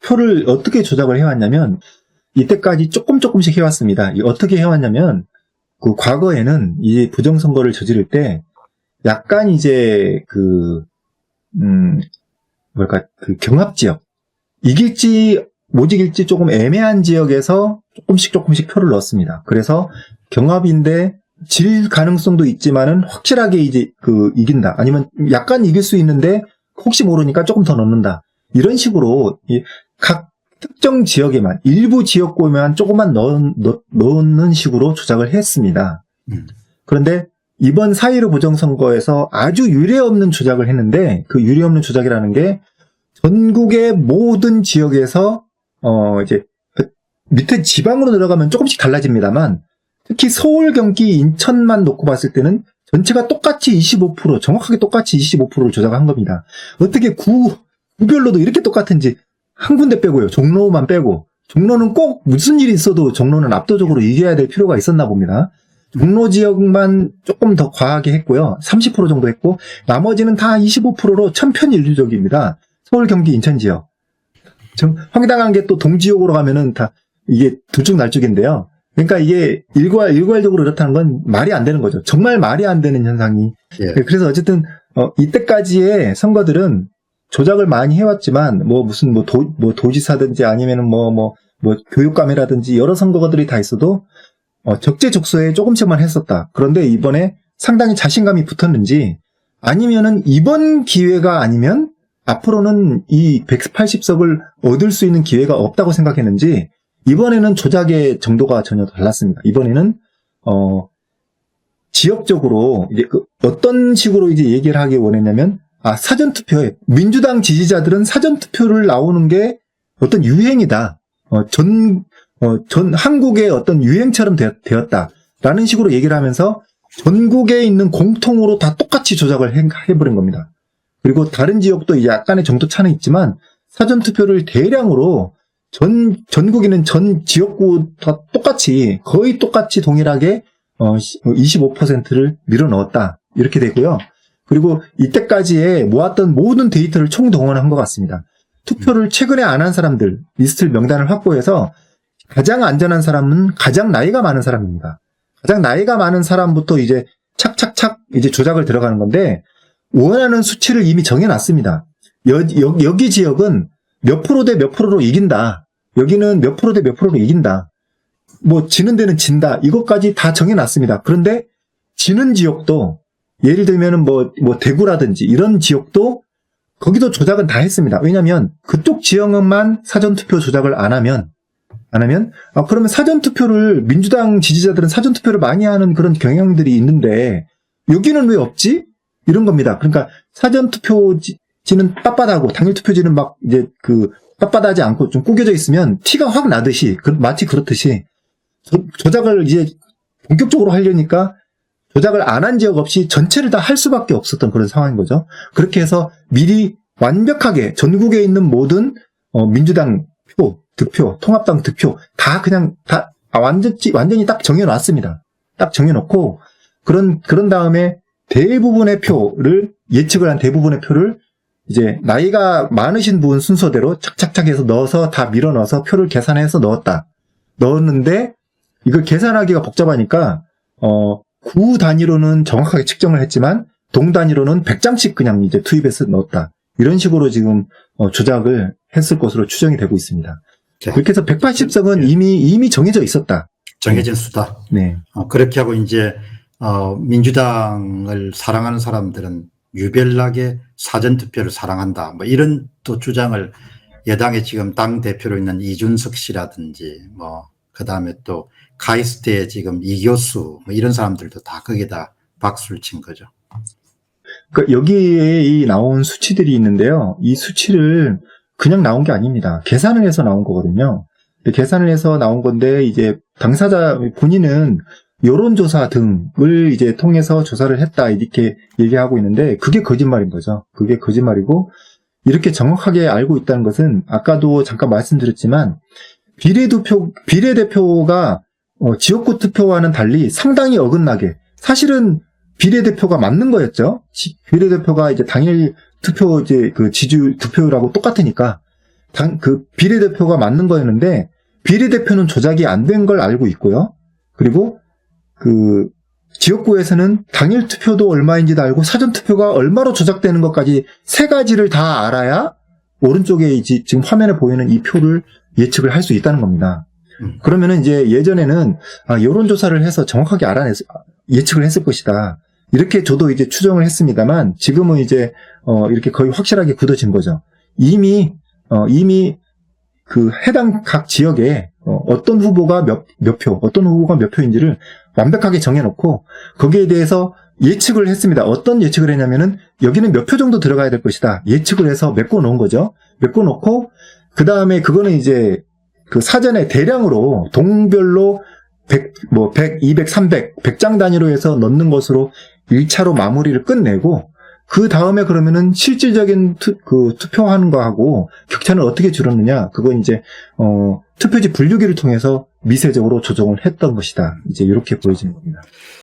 표를 어떻게 조작을 해왔냐면, 이때까지 조금씩 해왔습니다. 어떻게 해왔냐면, 그 과거에는 이 부정선거를 저지를 때, 약간 이제 그 경합지역, 이길지 못 이길지 조금 애매한 지역에서 조금씩 표를 넣었습니다. 그래서 경합인데 질 가능성도 있지만은 확실하게 이제 이긴다. 아니면 약간 이길 수 있는데 혹시 모르니까 조금 더 넣는다. 이런 식으로 각 특정 지역에만, 일부 지역구에만 조금만 넣는 식으로 조작을 했습니다. 그런데 이번 4.15 부정선거에서 아주 유례없는 조작을 했는데, 그 유례없는 조작이라는 게 전국의 모든 지역에서 이제 밑에 지방으로 들어가면 조금씩 달라집니다만, 특히 서울, 경기, 인천만 놓고 봤을 때는 전체가 똑같이 25%, 정확하게 똑같이 25%를 조작한 겁니다. 어떻게 구별로도 이렇게 똑같은지 한 군데 빼고요. 종로만 빼고. 종로는 꼭 무슨 일이 있어도 종로는 압도적으로 이겨야 될 필요가 있었나 봅니다. 종로 지역만 조금 더 과하게 했고요. 30% 정도 했고, 나머지는 다 25%로 천편일률적입니다. 서울, 경기, 인천 지역. 황당한 게 또 동지역으로 가면은 다 이게 들쭉날쭉인데요. 그러니까 이게 일괄적으로 이렇다는 건 말이 안 되는 거죠. 정말 말이 안 되는 현상이. 예. 그래서 어쨌든 이때까지의 선거들은 조작을 많이 해왔지만 무슨 도지사든지 아니면은 교육감이라든지 여러 선거들이 다 있어도 적재적소에 조금씩만 했었다. 그런데 이번에 상당히 자신감이 붙었는지, 아니면은 이번 기회가 아니면 앞으로는 이 180석을 얻을 수 있는 기회가 없다고 생각했는지, 이번에는 조작의 정도가 전혀 달랐습니다. 이번에는 지역적으로 이제 어떤 식으로 이제 얘기를 하기 원했냐면, 사전투표에 민주당 지지자들은 사전투표를 나오는 게 어떤 유행이다. 한국의 어떤 유행처럼 되었다라는 식으로 얘기를 하면서 전국에 있는 공통으로 다 똑같이 조작을 해버린 겁니다. 그리고 다른 지역도 이제 약간의 정도 차는 있지만 사전투표를 대량으로 전국에는 전 지역구 다 거의 똑같이 동일하게 25%를 밀어넣었다. 이렇게 되고요. 그리고 이때까지의 모았던 모든 데이터를 총동원한 것 같습니다. 투표를 최근에 안 한 사람들 리스트를 명단을 확보해서 가장 안전한 사람은 가장 나이가 많은 사람입니다. 가장 나이가 많은 사람부터 이제 착착착 이제 조작을 들어가는 건데, 원하는 수치를 이미 정해놨습니다. 여기 지역은 몇 프로 대 몇 프로로 이긴다. 여기는 몇 프로 대 몇 프로로 이긴다. 지는 데는 진다. 이것까지 다 정해놨습니다. 그런데 지는 지역도 예를 들면은 대구라든지 이런 지역도 거기도 조작은 다 했습니다. 왜냐면 그쪽 지역만 사전투표 조작을 안 하면 그러면 사전투표를 민주당 지지자들은 사전투표를 많이 하는 그런 경향들이 있는데 여기는 왜 없지? 이런 겁니다. 그러니까 사전투표지는 빳빳하고 당일투표지는 빳빳하지 않고 좀 구겨져 있으면 티가 확 나듯이 마치 그렇듯이 조작을 이제 본격적으로 하려니까 조작을 안 한 지역 없이 전체를 다 할 수밖에 없었던 그런 상황인 거죠. 그렇게 해서 미리 완벽하게 전국에 있는 모든 민주당 표, 득표, 통합당 득표 다 완전히 딱 정해놨습니다. 딱 정해놓고 그런 다음에 대부분의 표를 예측을 한 대부분의 표를 이제 나이가 많으신 분 순서대로 착착착 해서 넣어서 다 밀어 넣어서 표를 계산해서 넣었는데 이걸 계산하기가 복잡하니까 구 단위로는 정확하게 측정을 했지만 동 단위로는 100장씩 그냥 이제 투입해서 넣었다. 이런 식으로 지금 조작을 했을 것으로 추정이 되고 있습니다. 자, 그렇게 해서 180석은 이미 정해져 있었다. 정해진 수다. 네. 그렇게 하고 이제 민주당을 사랑하는 사람들은 유별나게 사전투표를 사랑한다. 이런 또 주장을 여당의 지금 당 대표로 있는 이준석 씨라든지 그 다음에 또 카이스트의 지금 이교수 이런 사람들도 다 거기다 박수를 친 거죠. 그러니까 여기에 나온 수치들이 있는데요. 이 수치를 그냥 나온 게 아닙니다. 계산을 해서 나온 거거든요. 계산을 해서 나온 건데 이제 당사자 본인은 여론조사 등을 이제 통해서 조사를 했다 이렇게 얘기하고 있는데 그게 거짓말인 거죠. 그게 거짓말이고 이렇게 정확하게 알고 있다는 것은 아까도 잠깐 말씀드렸지만 비례대표가 지역구 투표와는 달리 상당히 어긋나게 사실은 비례대표가 맞는 거였죠. 비례대표가 이제 당일 투표 지지율 득표율하고 똑같으니까 그 비례대표가 맞는 거였는데 비례대표는 조작이 안 된 걸 알고 있고요. 그리고 그 지역구에서는 당일 투표도 얼마인지도 알고 사전 투표가 얼마로 조작되는 것까지 세 가지를 다 알아야 오른쪽에 지금 화면에 보이는 이 표를 예측을 할 수 있다는 겁니다. 그러면은 이제 예전에는 여론조사를 해서 정확하게 예측을 했을 것이다. 이렇게 저도 이제 추정을 했습니다만 지금은 이제 이렇게 거의 확실하게 굳어진 거죠. 이미 그 해당 각 지역에 어떤 후보가 어떤 후보가 몇 표인지를 완벽하게 정해놓고 거기에 대해서 예측을 했습니다. 어떤 예측을 했냐면은 여기는 몇 표 정도 들어가야 될 것이다. 예측을 해서 메꿔 놓은 거죠. 메꿔 놓고 그 다음에 그거는 이제 그 사전에 대량으로 동별로 100, 200, 300, 100장 단위로 해서 넣는 것으로 1차로 마무리를 끝내고 그 다음에 그러면은 실질적인 투표하는 거하고 격차는 어떻게 줄었느냐? 그건 이제 투표지 분류기를 통해서 미세적으로 조정을 했던 것이다. 이제 이렇게 보여지는 겁니다.